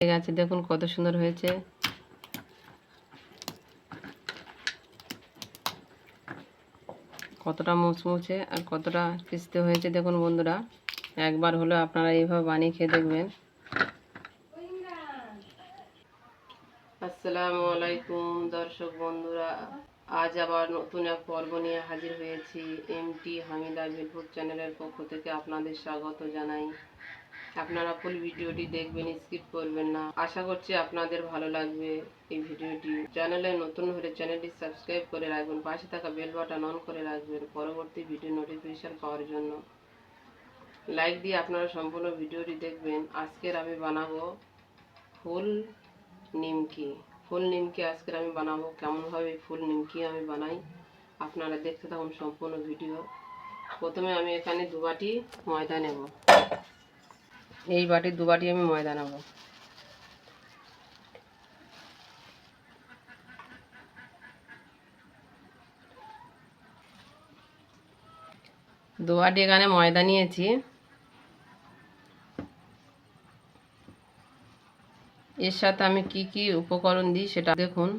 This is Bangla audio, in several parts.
হয়ে গেছে, দেখুন কত সুন্দর হয়েছে। কতটা মুচমুচে আর কতটা ক্রিস্পি হয়েছে দেখুন বন্ধুরা। একবার হলো আপনারা এইভাবে বানিয়ে খেয়ে দেখবেন। আসসালামু আলাইকুম দর্শক বন্ধুরা, আজ আবার নতুন এক পর্ব নিয়ে হাজির হয়েছি। এমটি হামিদা ফুড চ্যানেলের পক্ষ থেকে আপনাদের স্বাগত জানাই। আপনারা ফুল ভিডিওটি দেখবেন, স্কিপ করবেন না। আশা করছি আপনাদের ভালো লাগবে এই ভিডিওটি। চ্যানেলে নতুন হলে চ্যানেলটি সাবস্ক্রাইব করে রাখবেন, পাশে থাকা বেল বাটন অন করে রাখবেন পরবর্তী ভিডিও নোটিফিকেশন পাওয়ার জন্য। লাইক দিয়ে আপনারা সম্পূর্ণ ভিডিওটি দেখবেন। আজকের আমি বানাবো ফুল নিমকি। ফুল নিমকি আজকের আমি বানাবো। কেমনভাবে ফুল নিমকি আমি বানাই আপনারা দেখতে থাকুন সম্পূর্ণ ভিডিও। প্রথমে আমি এখানে 2 বাটি ময়দা নেব। এই বাটি 2 বাটি আমি ময়দা নেব। দু বাটি এখানে ময়দা নিয়েছি। এর সাথে আমি কি কি উপকরণ দিই সেটা দেখুন,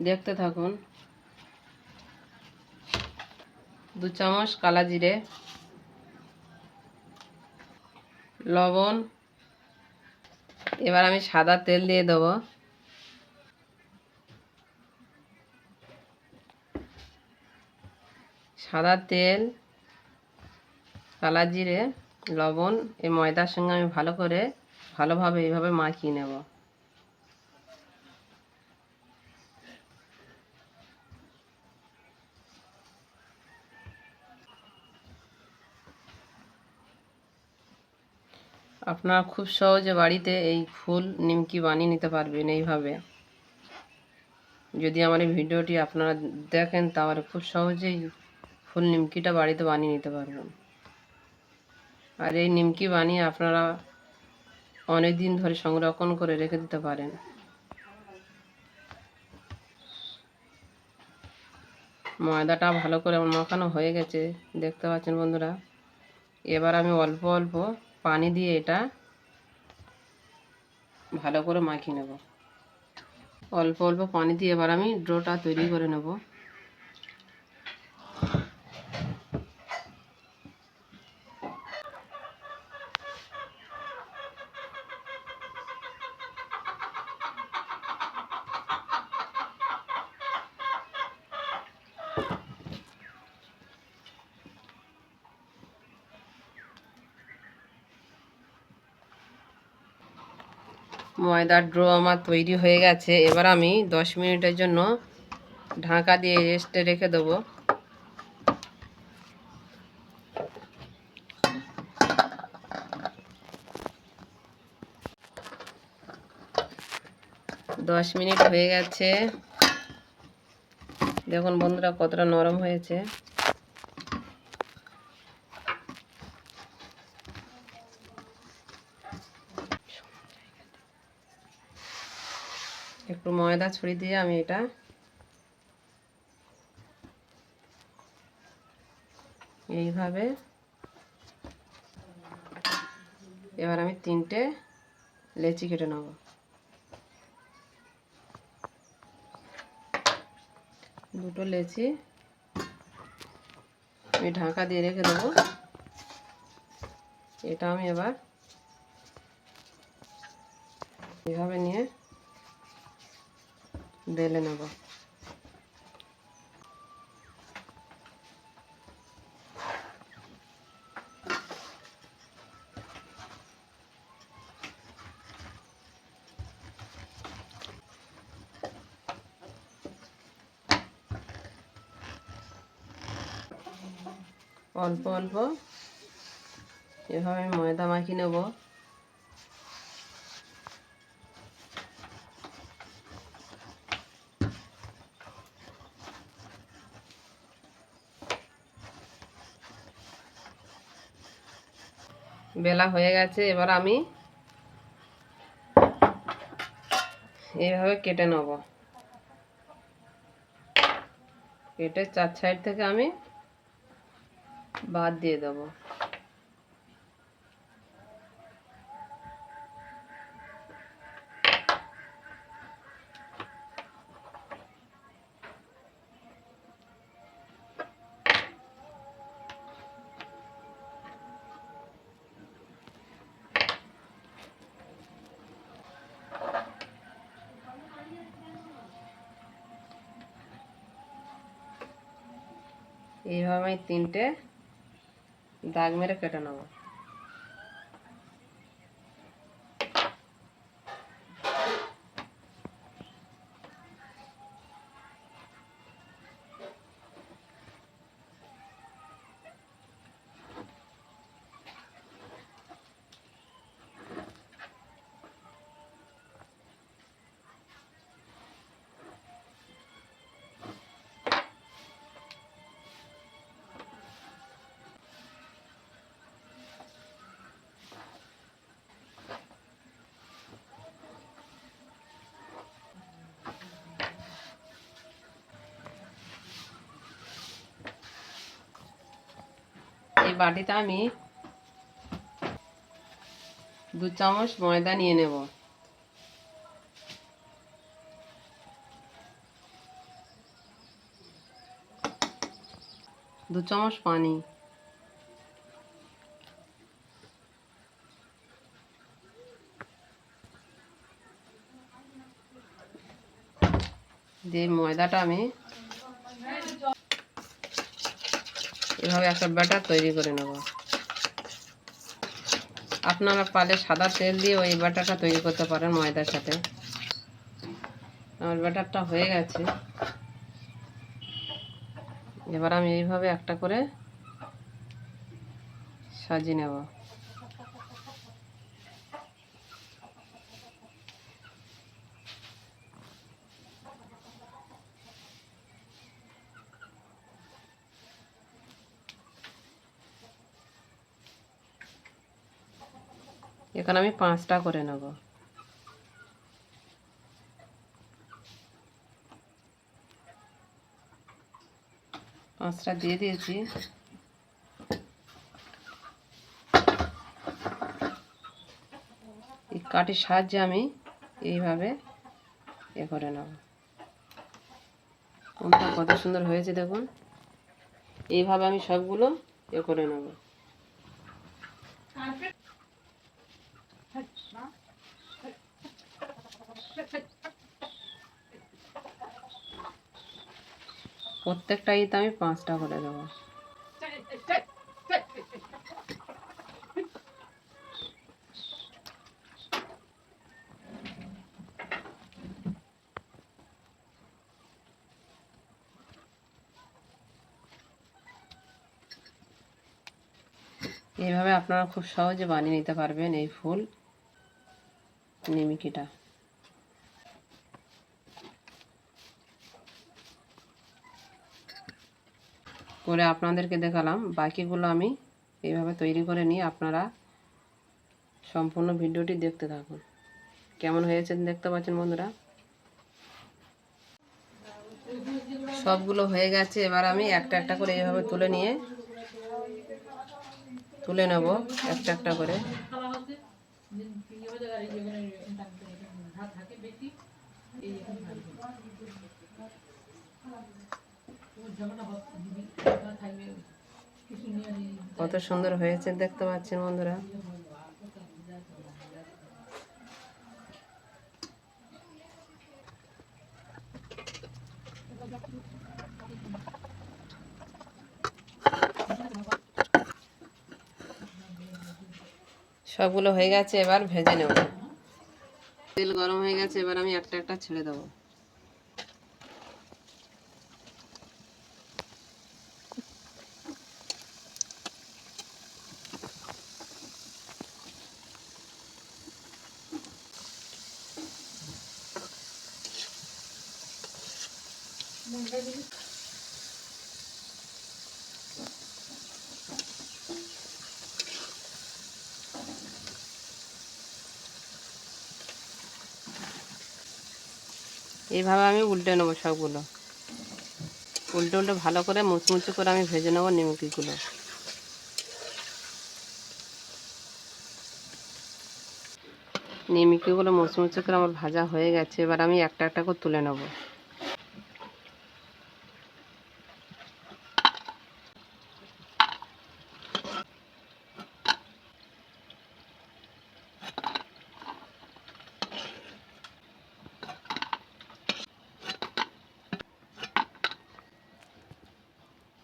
দেখতে থাকুন। 2 চামচ কালা জিরে, লবণ, এবার আমি সাদা তেল দিয়ে দেব। সাদা তেল, কালা জিরে, লবণ এই ময়দার সঙ্গে আমি ভালোভাবে এইভাবে মাখিয়ে নেব। আপনারা খুব সহজে বাড়িতে এই ফুল নিমকি বানিয়ে নিতে পারবেন এইভাবে। যদি আমার এই ভিডিওটি আপনারা দেখেন তাহলে খুব সহজেই ফুল নিমকিটা বাড়িতে বানিয়ে নিতে পারবেন। আর এই নিমকি বানিয়ে আপনারা অনেক দিন ধরে সংরক্ষণ করে রেখে দিতে পারেন। ময়দাটা ভালো করে আমার মাখানো হয়ে গেছে, দেখতে পাচ্ছেন বন্ধুরা। এবার আমি অল্প অল্প পানি দিয়ে এটা ভালো করে মাখিয়ে নেব। অল্প অল্প পানি দিয়ে এবার আমি ডোটা তৈরি করে নেব। ময়দার ডো আমার তৈরি হয়ে গেছে। এবার আমি 10 মিনিটের জন্য ঢাকা দিয়ে রেস্টে রেখে দেবো। 10 মিনিট হয়ে গেছে, দেখুন বন্ধুরা কতটা নরম হয়েছে। একটু ময়দা ছড়িয়ে দিয়ে আমি এটা এইভাবে, এবার আমি 3টে লেচি কেটে নেব। দুটো লেচি আমি ঢাকা দিয়ে রেখে দেবো। এটা আমি এবার এইভাবে নিয়ে বেলে নেব। অল্প অল্প এভাবে ময়দা মাখিয়ে নেব। বেলা হয়ে গেছে, এবার আমি এইভাবে কেটে নেব। কেটে 4 সাইড থেকে আমি বাদ দিয়ে দেবো। এইভাবে আমি 3টে দাগ মেরে কেটে নেব। এই বাটিতে আমি 2 চামচ ময়দা নিয়ে নেব। 2 চামচ পানি, দিয়ে ময়দাটা আমি এভাবে একটা ব্যাটার তৈরি করে নেব। আপনারা পারলে সাদা তেল দিয়ে ওই ব্যাটারটা তৈরি করতে পারেন ময়দার সাথে। আমার ব্যাটারটা হয়ে গেছে। এবার আমি এইভাবে একটা করে সাজিয়ে নেব। এখানে আমি 5টা করে নেব। পাঁচটা দিয়ে দিয়েছি। এই কাঠির সাহায্যে আমি এইভাবে করে নেব। কোনটা কত সুন্দর হয়েছে দেখুন। এইভাবে আমি সবগুলো করে নেব। প্রত্যেকটা ইতে আমি 5টা করে দেবো। এইভাবে আপনারা খুব সহজে বানিয়ে নিতে পারবেন এই ফুল নিমকিটা। করে আপনাদেরকে দেখালাম। বাকিগুলো আমি এইভাবে তৈরি করে নিয়ে আপনারা সম্পূর্ণ ভিডিওটি দেখতে থাকুন। কেমন হয়েছে দেখতে পাচ্ছেন বন্ধুরা। সবগুলো হয়ে গেছে। এবার আমি একটা একটা করে এইভাবে তুলে নেব একটা একটা করে। কত সুন্দর হয়েছে দেখতে পাচ্ছেন বন্ধুরা। সবগুলো হয়ে গেছে। এবার ভেজে নেব। তেল গরম হয়ে গেছে। এবার আমি একটা একটা ছেড়ে দেবো। এইভাবে আমি উল্টে নেবো সবগুলো। উল্টে উল্টে ভালো করে মুচমুচে করে আমি ভেজে নেবো নিমকিগুলো। নিমকিগুলো মুচমুচে করে আমার ভাজা হয়ে গেছে। এবার আমি একটা একটা করে তুলে নেব।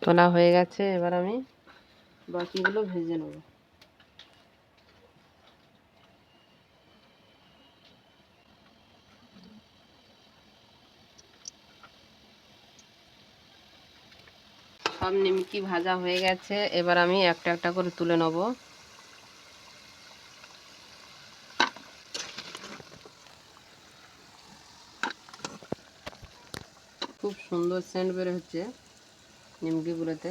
তোলা হয়ে গেছে, এবার আমি বাকিগুলো ভেজে নেব। সব নিমকি ভাজা হয়ে গেছে, এবার আমি একটা একটা করে তুলে নেব। খুব সুন্দর সেন্ট বের হচ্ছে নিমকিগুলোতে।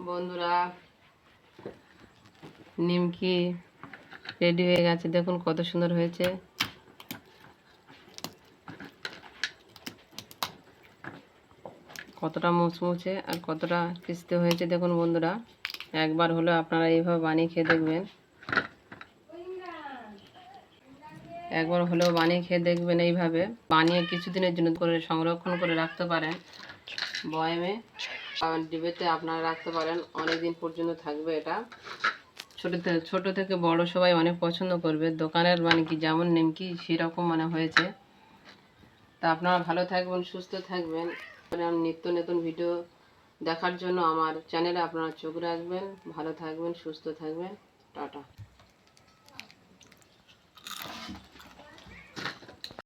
বন্ধুরা, নিমকি রেডি হয়ে গেছে, দেখুন কত সুন্দর হয়েছে। কতটা মুচমুচে আর কতটা ক্রিস্পি হয়েছে দেখুন বন্ধুরা। একবার হলো আপনারা এইভাবে বানিয়ে খেয়ে দেখবেন, একবার হলেও বানিয়ে খেয়ে দেখবেন। এইভাবে বানিয়ে কিছুদিনের জন্য করে সংরক্ষণ করে রাখতে পারেন বয়ামে, ডিবেতে আপনারা রাখতে পারেন, অনেক দিন পর্যন্ত থাকবে এটা। ছোট থেকে বড় সবাই অনেক পছন্দ করবে। দোকানের মানে কি যেমন নিমকি সেরকম মানে হয়েছে। তা আপনারা ভালো থাকবেন, সুস্থ থাকবেন। নিত্য নতুন ভিডিও দেখার জন্য আমার চ্যানেলে আপনারা চোখ রাখবেন। ভালো থাকবেন, সুস্থ থাকবেন। টাটা।